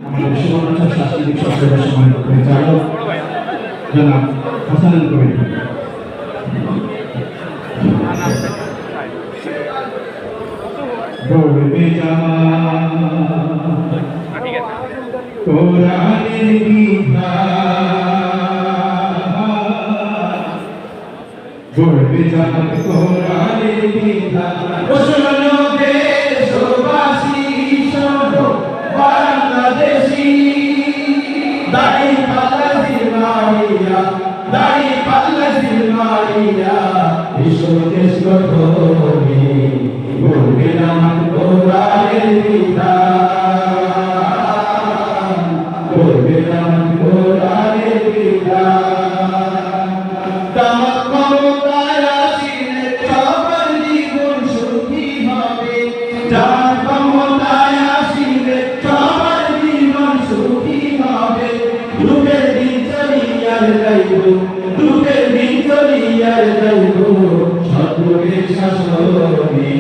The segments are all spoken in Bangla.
আমাদের সুবর্ণচর সাংস্কৃতিক সপ্তাহের সময় পরিচালক জনাব হাসানুল কবির। গড়বে জামান কোরআনের বিধান, গড়বে জামান কোরআনের বিধান। দেশবাসী শোনো বাংলাদেশী, দাড়ি পাল্লা জিলমাইয়া, দাড়ি পাল্লা জিলমাইয়া, বিশ্ব দেশ গঠনে গড়বে জামান কোরআনের বিধান, গড়বে জামান কোরআনের বিধান। তামাক ক্ষমতায় আসিলে সবার জীবন সুখী হবে, যার ক্ষমতায় আসিলে সবার জীবন সুখী হবে। দুঃখের দিন চলিয়ার যাইব, দুঃখের দিন চলিয়ার যাইব, সৎলোকের শাসনে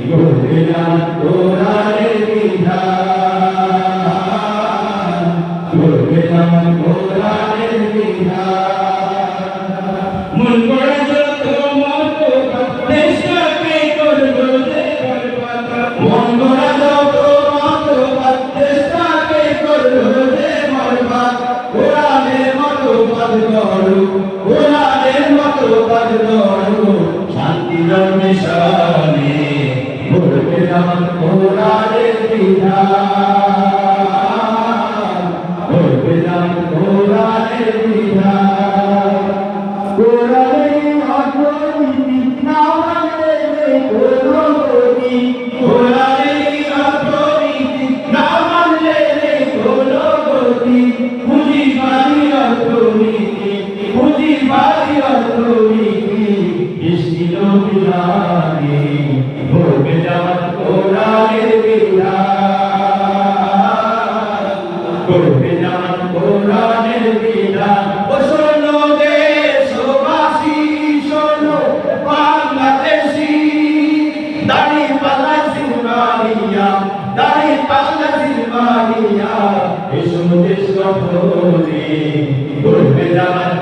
গড়বে জামান কোরআনের বিধান, গড়বে জামান কোরআনের বিধান। মন গড়া যত মত দেশটাকে করবো যে বরবাদ, মন গড়া যত মত দেশটাকে করবো যে বরবাদ। কোরআনের মতো বাদ করো, কোরআনের মতো বাদ করো, শান্তির মিশনে গড়বে জামান কোরআনের বিধান, গড়বে জামান কোরআনের বিধান। কোরআনের অর্থনীতি না মানলে কোনো গতি, কোরআনের অর্থনীতি না মানলে কোনো গতি। পুঁজিবাদী অর্থনীতি, পুঁজিবাদী অর্থনীতি সৃষ্টির বিধানে গড়বে জামান কোরআনের বিধান, গড়বে জামান কোরআনের বিধান। দাড়ি পাল্লা জিলমাইয়া, দাড়ি পাল্লা জিলমাইয়া, এসো দেশ গঠনে গড়বে জামান